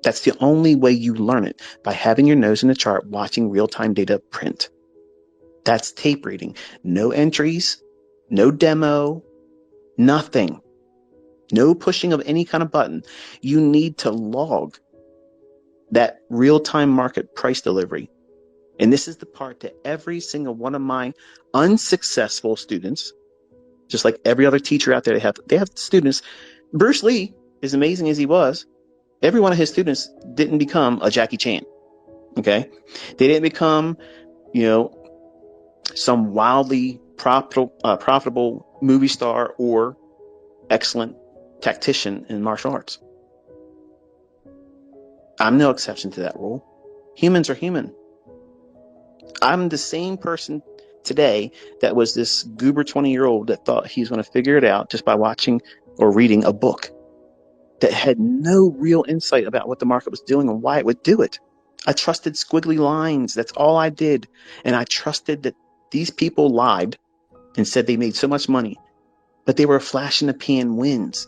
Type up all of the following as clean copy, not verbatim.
That's the only way you learn it, by having your nose in the chart, watching real-time data print. That's tape reading. No entries, no demo, nothing. No pushing of any kind of button. You need to log that real-time market price delivery. And this is the part that every single one of my unsuccessful students, just like every other teacher out there, they have students. Bruce Lee, as amazing as he was, every one of his students didn't become a Jackie Chan. Okay, they didn't become, some wildly profitable movie star or excellent tactician in martial arts. I'm no exception to that rule. Humans are human. I'm the same person today that was this goober 20-year-old that thought he's going to figure it out just by watching or reading a book, that had no real insight about what the market was doing and why it would do it. I trusted squiggly lines. That's all I did. And I trusted that these people lied and said they made so much money, but they were flash in the pan wins.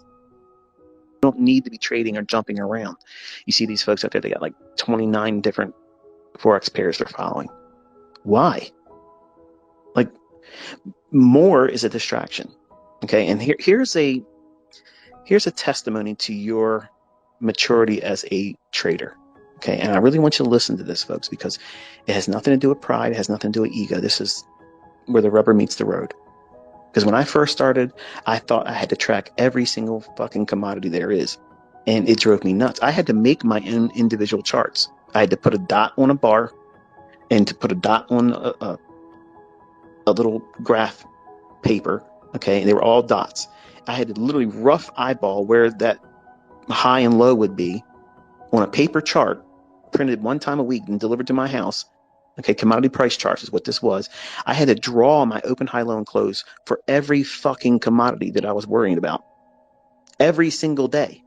You don't need to be trading or jumping around. You see these folks out there, they got like 29 different Forex pairs they're following. Why? Like, more is a distraction. Okay. And here's a testimony to your maturity as a trader. Okay. And I really want you to listen to this, folks, because it has nothing to do with pride. It has nothing to do with ego. This is where the rubber meets the road. Because when I first started, I thought I had to track every single fucking commodity there is. And it drove me nuts. I had to make my own individual charts. I had to put a dot on a bar and to put a dot on a little graph paper. Okay. And they were all dots. I had to literally rough eyeball where that high and low would be on a paper chart, printed one time a week and delivered to my house. Okay, commodity price charts is what this was. I had to draw my open, high, low, and close for every fucking commodity that I was worrying about every single day.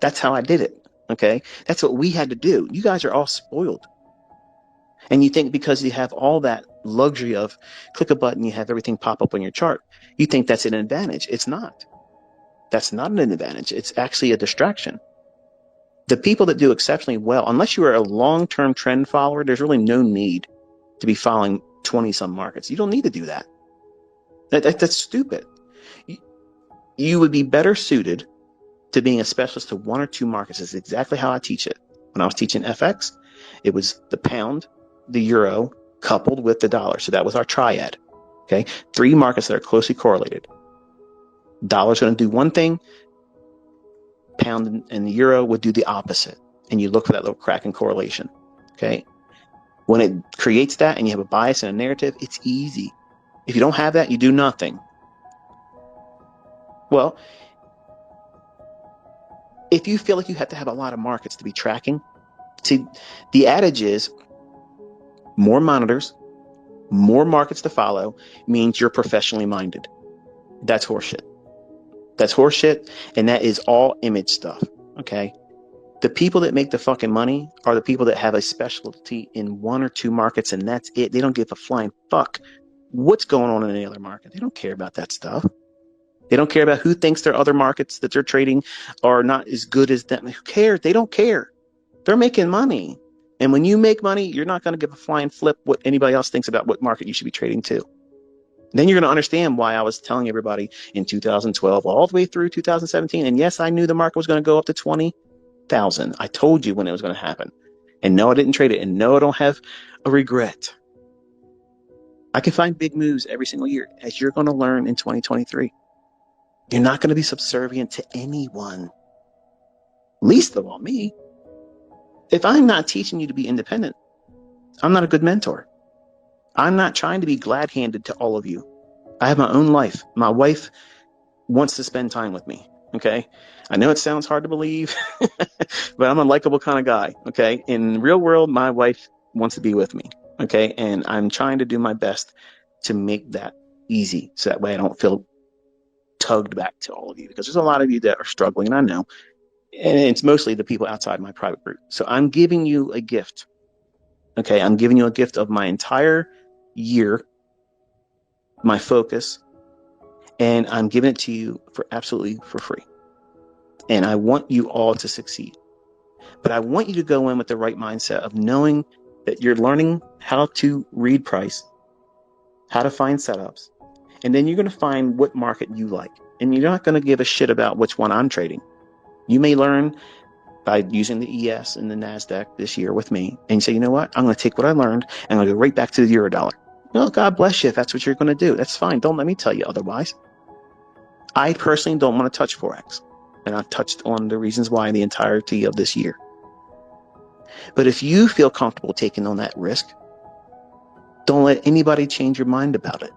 That's how I did it. Okay, that's what we had to do. You guys are all spoiled. And you think because you have all that luxury of click a button, you have everything pop up on your chart, you think that's an advantage. It's not. That's not an advantage. It's actually a distraction. The people that do exceptionally well, unless you are a long-term trend follower, there's really no need to be following 20-some markets. You don't need to do that. That's stupid. You would be better suited to being a specialist to one or two markets. Is exactly how I teach it. When I was teaching FX, it was the pound, the euro, coupled with the dollar. So that was our triad. Okay, 3 markets that are closely correlated. Dollar's going to do one thing. Pound and the euro would do the opposite. And you look for that little crack in correlation. Okay. When it creates that and you have a bias and a narrative, it's easy. If you don't have that, you do nothing. Well, if you feel like you have to have a lot of markets to be tracking, see, the adage is more monitors, more markets to follow means you're professionally minded. That's horseshit. That's horseshit, and that is all image stuff, okay? The people that make the fucking money are the people that have a specialty in one or two markets, and that's it. They don't give a flying fuck what's going on in any other market. They don't care about that stuff. They don't care about who thinks their other markets that they're trading are not as good as them. Who cares? They don't care. They're making money. And when you make money, you're not going to give a flying flip what anybody else thinks about what market you should be trading to. Then you're going to understand why I was telling everybody in 2012 all the way through 2017. And yes, I knew the market was going to go up to 20,000. I told you when it was going to happen. And no, I didn't trade it. And no, I don't have a regret. I can find big moves every single year, as you're going to learn in 2023. You're not going to be subservient to anyone, least of all me. If I'm not teaching you to be independent, I'm not a good mentor. I'm not trying to be glad-handed to all of you. I have my own life. My wife wants to spend time with me, okay? I know it sounds hard to believe, but I'm a likable kind of guy, okay? In the real world, my wife wants to be with me, okay? And I'm trying to do my best to make that easy so that way I don't feel tugged back to all of you, because there's a lot of you that are struggling, and I know. And it's mostly the people outside my private group. So I'm giving you a gift, okay? I'm giving you a gift of my entire year, my focus, and I'm giving it to you for absolutely for free. And I want you all to succeed. But I want you to go in with the right mindset of knowing that you're learning how to read price, how to find setups, and then you're going to find what market you like. And you're not going to give a shit about which one I'm trading. You may learn by using the ES and the NASDAQ this year with me, and you say, you know what? I'm going to take what I learned and I'm going to go right back to the Eurodollar. Well, God bless you if that's what you're going to do. That's fine. Don't let me tell you otherwise. I personally don't want to touch Forex. And I've touched on the reasons why the entirety of this year. But if you feel comfortable taking on that risk, don't let anybody change your mind about it.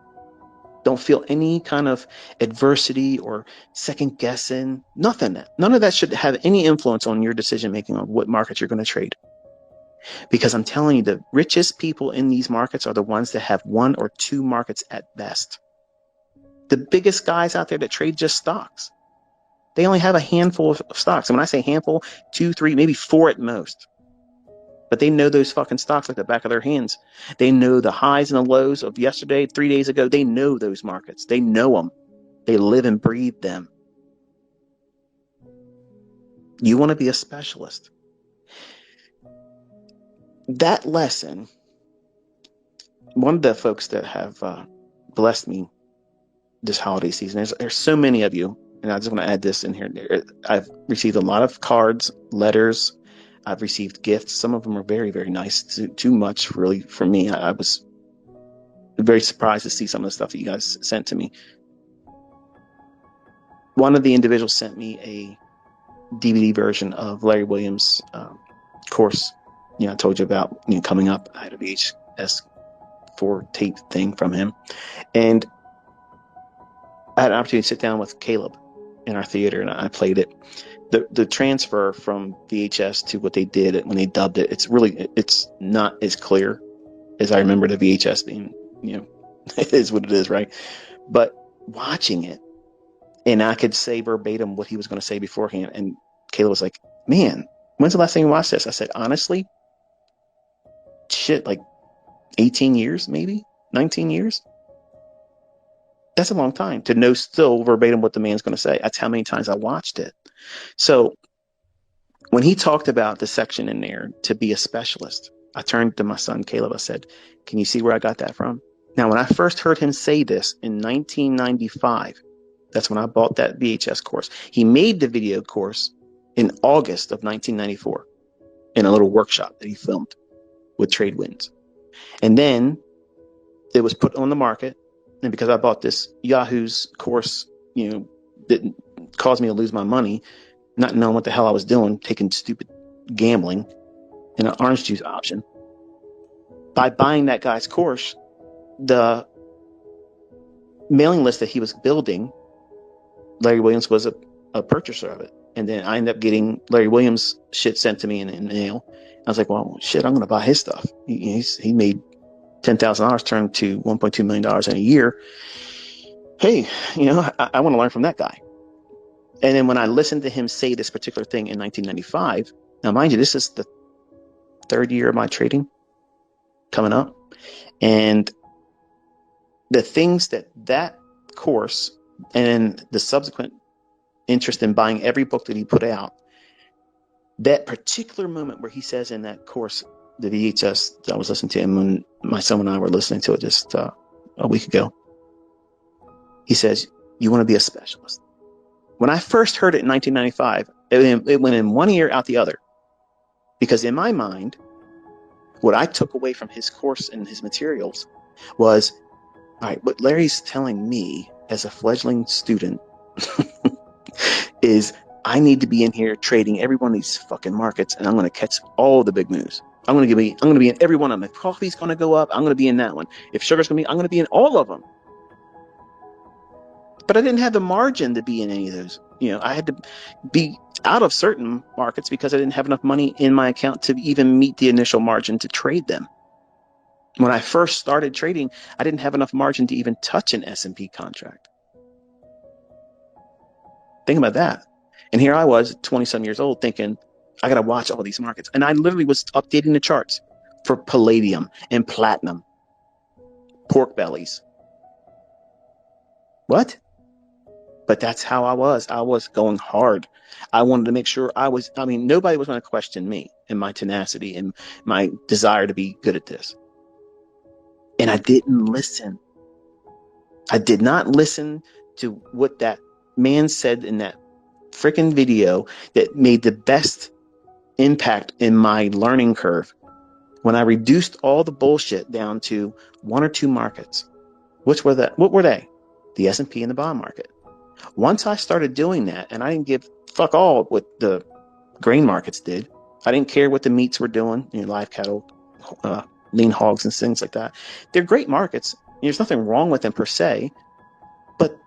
Don't feel any kind of adversity or second guessing, nothing. None of that should have any influence on your decision making on what markets you're going to trade. Because I'm telling you, the richest people in these markets are the ones that have one or two markets at best. The biggest guys out there that trade just stocks, they only have a handful of stocks. And when I say handful, 2, 3, maybe 4 at most. But they know those fucking stocks like the back of their hands. They know the highs and the lows of yesterday, 3 days ago. They know those markets. They know them. They live and breathe them. You want to be a specialist. That lesson, one of the folks that have blessed me this holiday season, there's so many of you, and I just want to add this in here. I've received a lot of cards, letters. I've received gifts. Some of them are very, very nice. Too much, really, for me. I was very surprised to see some of the stuff that you guys sent to me. One of the individuals sent me a DVD version of Larry Williams' course. I told you about coming up. I had a VHS 4 tape thing from him, and I had an opportunity to sit down with Caleb in our theater, and I played it. The transfer from VHS to what they did when they dubbed it, it's not as clear as I remember the VHS being. It is what it is, right? But watching it, and I could say verbatim what he was going to say beforehand, and Caleb was like, "Man, when's the last time you watched this?" I said, "Honestly, shit, like 18 years, maybe 19 years." That's a long time to know still verbatim what the man's going to say. That's how many times I watched it. So when he talked about the section in there to be a specialist, I turned to my son, Caleb. I said, "Can you see where I got that from?" Now, when I first heard him say this in 1995, that's when I bought that VHS course. He made the video course in August of 1994 in a little workshop that he filmed with Trade Winds. And then it was put on the market. And because I bought this Yahoo's course, didn't cause me to lose my money, not knowing what the hell I was doing, taking stupid gambling in an orange juice option. By buying that guy's course, the mailing list that he was building, Larry Williams was a purchaser of it. And then I ended up getting Larry Williams shit sent to me in the mail. I was like, well, shit, I'm going to buy his stuff. He made $10,000 turn to $1.2 million in a year. Hey, I want to learn from that guy. And then when I listened to him say this particular thing in 1995, now mind you, this is the 3rd year of my trading coming up. And the things that course and the subsequent interest in buying every book that he put out, that particular moment where he says in that course, the VHS that I was listening to him when my son and I were listening to it just a week ago, he says, "You want to be a specialist." When I first heard it in 1995, it went in one ear out the other, because in my mind, what I took away from his course and his materials was, all right, what Larry's telling me as a fledgling student is I need to be in here trading every one of these fucking markets, and I'm going to catch all the big moves. I'm going to be in every one of them. If coffee's going to go up, I'm going to be in that one. If sugar's going to be, I'm going to be in all of them. But I didn't have the margin to be in any of those. I had to be out of certain markets because I didn't have enough money in my account to even meet the initial margin to trade them. When I first started trading, I didn't have enough margin to even touch an S&P contract. Think about that. And here I was, 20-some years old, thinking, I got to watch all these markets. And I literally was updating the charts for palladium and platinum, pork bellies. What? But that's how I was. I was going hard. I wanted to make sure nobody was going to question me and my tenacity and my desire to be good at this. And I didn't listen. I did not listen to what that man said in that freaking video that made the best impact in my learning curve. When I reduced all the bullshit down to one or two markets, what were they? The S&P and the bond market. Once I started doing that, and I didn't give fuck all what the grain markets did. I didn't care what the meats were doing, live cattle, lean hogs and things like that. They're great markets. There's nothing wrong with them per se, but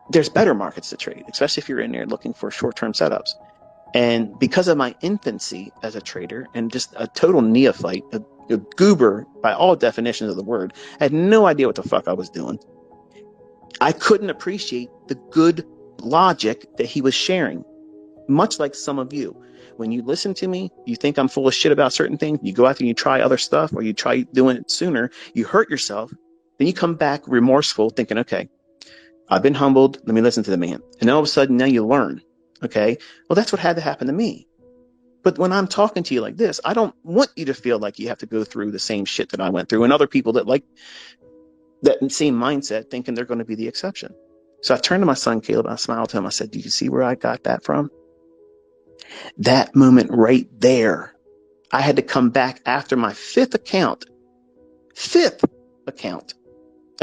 there's better markets to trade, especially if you're in there looking for short-term setups. And because of my infancy as a trader and just a total neophyte, a goober by all definitions of the word, I had no idea what the fuck I was doing. I couldn't appreciate the good logic that he was sharing, much like some of you. When you listen to me, you think I'm full of shit about certain things, you go out and you try other stuff, or you try doing it sooner, you hurt yourself, then you come back remorseful thinking, okay, I've been humbled, let me listen to the man. And all of a sudden now you learn. Okay, well, that's what had to happen to me. But when I'm talking to you like this, I don't want you to feel like you have to go through the same shit that I went through and other people that like that same mindset thinking they're going to be the exception. So I turned to my son, Caleb, and I smiled to him. I said, do you see where I got that from? That moment right there, I had to come back after my fifth account, as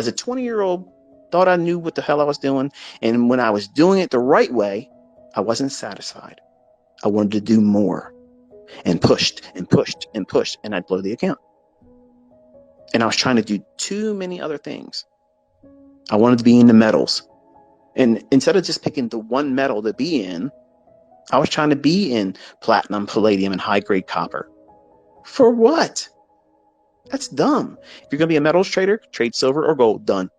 a 20-year-old, thought I knew what the hell I was doing. And when I was doing it the right way, I wasn't satisfied. I wanted to do more and pushed and pushed and pushed, and I'd blow the account. And I was trying to do too many other things. I wanted to be in the metals. And instead of just picking the one metal to be in, I was trying to be in platinum, palladium, and high-grade copper. For what? That's dumb. If you're going to be a metals trader, trade silver or gold, done.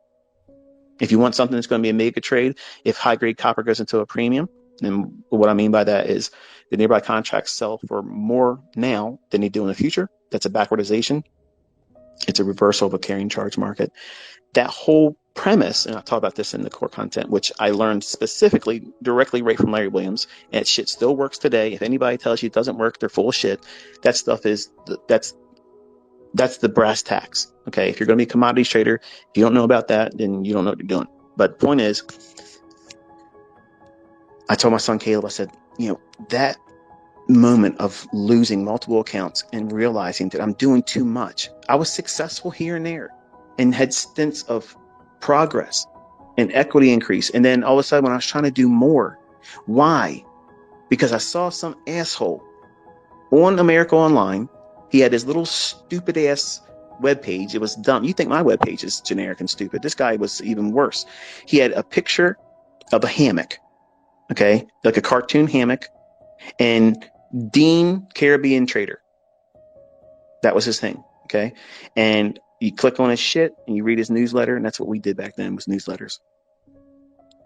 If you want something that's going to be a mega trade, if high-grade copper goes into a premium, and what I mean by that is the nearby contracts sell for more now than they do in the future. That's a backwardization. It's a reversal of a carrying charge market. That whole premise, and I talk about this in the core content, which I learned specifically directly right from Larry Williams, and shit still works today. If anybody tells you it doesn't work, they're full of shit. That stuff is, that's the brass tacks. Okay, if you're going to be a commodities trader, if you don't know about that, then you don't know what you're doing. But the point is, I told my son Caleb, I said, that moment of losing multiple accounts and realizing that I'm doing too much. I was successful here and there and had stints of progress and equity increase. And then all of a sudden when I was trying to do more, why? Because I saw some asshole on America Online. He had his little stupid ass webpage. It was dumb. You think my webpage is generic and stupid. This guy was even worse. He had a picture of a hammock. Okay, like a cartoon hammock, and Dean Caribbean Trader. That was his thing. Okay, and you click on his shit and you read his newsletter, and that's what we did back then, was newsletters.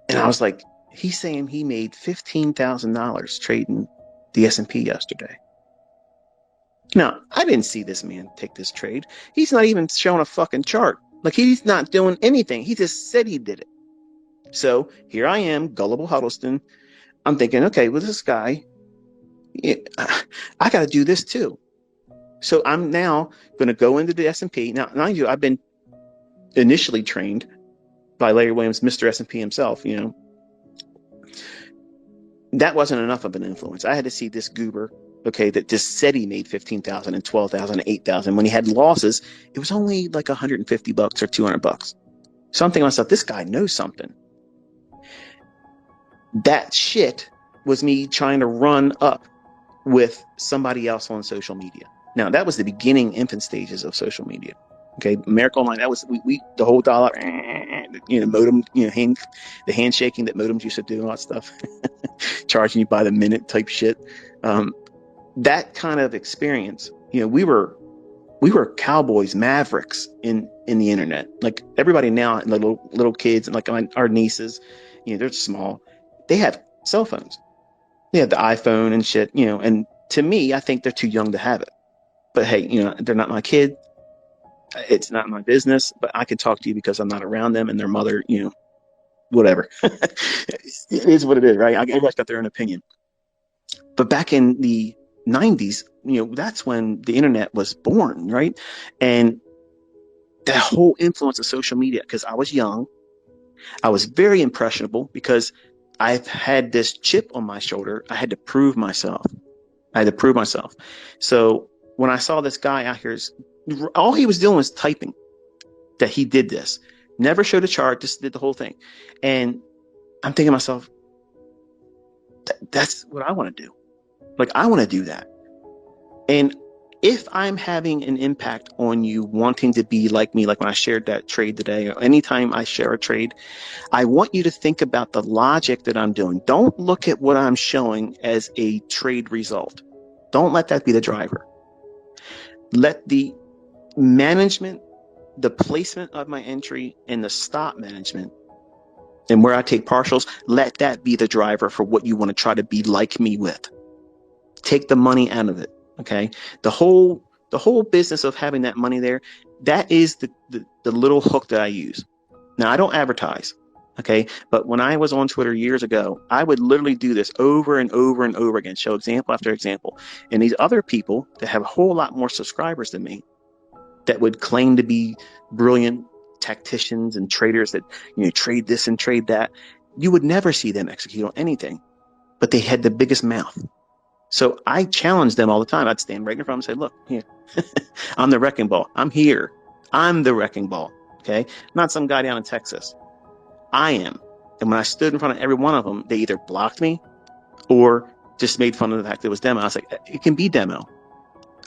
And I was like, he's saying he made $15,000 trading the S&P yesterday. Now, I didn't see this man take this trade. He's not even showing a fucking chart. Like, he's not doing anything. He just said he did it. So here I am, gullible Huddleston. I'm thinking, okay, well, this guy, I got to do this too. So I'm now going to go into the S&P. Now, mind you, I've been initially trained by Larry Williams, Mr. S&P himself. That wasn't enough of an influence. I had to see this goober, okay, that just said he made 15,000 and 12,000 and 8,000. When he had losses, it was only like $150 or $200. So I'm thinking to myself, this guy knows something. That shit was me trying to run up with somebody else on social media. Now, that was the beginning infant stages of social media. Okay, America Online, that was we the whole dollar, modem, the handshaking that modems used to do, all that stuff, charging you by the minute type shit. That kind of experience, we were cowboys, mavericks in the internet. Like everybody now, like little kids and like our nieces, they're small. They have cell phones. They have the iPhone and shit, and to me, I think they're too young to have it. But hey, they're not my kid. It's not my business, but I can talk to you because I'm not around them, and their mother, whatever. It is what it is, right? Everybody's got their own opinion. But back in the 90s, that's when the internet was born, right? And that whole influence of social media, because I was young, I was very impressionable because I've had this chip on my shoulder. I had to prove myself. So when I saw this guy out here, all he was doing was typing that he did this. Never showed a chart, just did the whole thing. And I'm thinking to myself, that's what I want to do. Like, I want to do that. And if I'm having an impact on you wanting to be like me, like when I shared that trade today, or anytime I share a trade, I want you to think about the logic that I'm doing. Don't look at what I'm showing as a trade result. Don't let that be the driver. Let the management, the placement of my entry, and the stop management, and where I take partials, let that be the driver for what you want to try to be like me with. Take the money out of it. Okay. The whole business of having that money there, that is the little hook that I use. Now, I don't advertise. Okay. But when I was on Twitter years ago, I would literally do this over and over and over again, show example after example. And these other people that have a whole lot more subscribers than me, that would claim to be brilliant tacticians and traders that, trade this and trade that, you would never see them execute on anything, but they had the biggest mouth. So I challenged them all the time. I'd stand right in front of them and say, look, here, I'm the wrecking ball. I'm here. I'm the wrecking ball. Okay. Not some guy down in Texas. I am. And when I stood in front of every one of them, they either blocked me or just made fun of the fact that it was demo. I was like, it can be demo.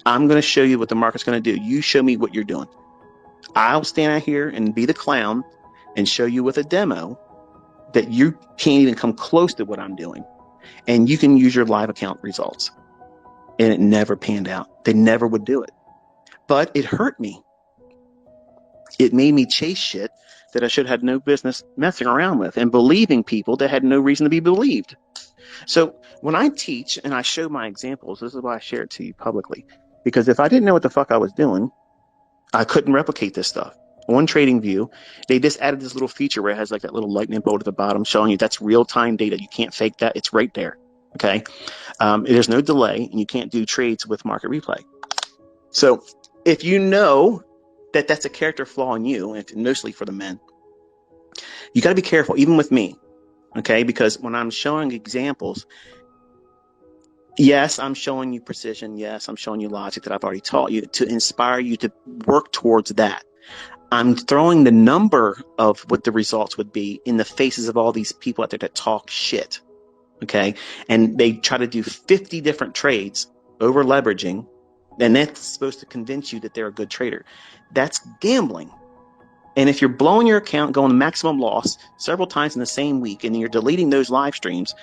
I'm going to show you what the market's going to do. You show me what you're doing. I'll stand out here and be the clown and show you with a demo that you can't even come close to what I'm doing. And you can use your live account results. And it never panned out. They never would do it. But it hurt me. It made me chase shit that I should have had no business messing around with and believing people that had no reason to be believed. So when I teach and I show my examples, this is why I share it to you publicly. Because if I didn't know what the fuck I was doing, I couldn't replicate this stuff. On TradingView, they just added this little feature where it has like that little lightning bolt at the bottom showing you that's real-time data. You can't fake that. It's right there. Okay. There's no delay, and you can't do trades with market replay. So if you know that that's a character flaw in you, and mostly for the men, you got to be careful, even with me. Okay. Because when I'm showing examples, yes, I'm showing you precision. Yes, I'm showing you logic that I've already taught you to inspire you to work towards that. I'm throwing the number of what the results would be in the faces of all these people out there that talk shit. Okay. And they try to do 50 different trades over leveraging. And that's supposed to convince you that they're a good trader. That's gambling. And if you're blowing your account, going maximum loss several times in the same week, and you're deleting those live streams,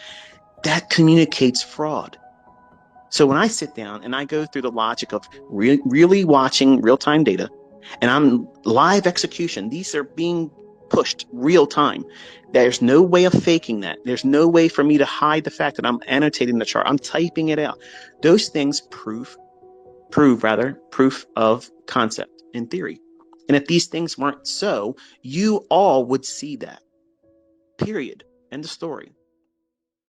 that communicates fraud. So when I sit down and I go through the logic of really watching real-time data, and I'm live execution, these are being pushed real time. There's no way of faking that. There's no way for me to hide the fact that I'm annotating the chart. I'm typing it out. Those things prove proof of concept in theory. And if these things weren't so, you all would see that. Period. End of story.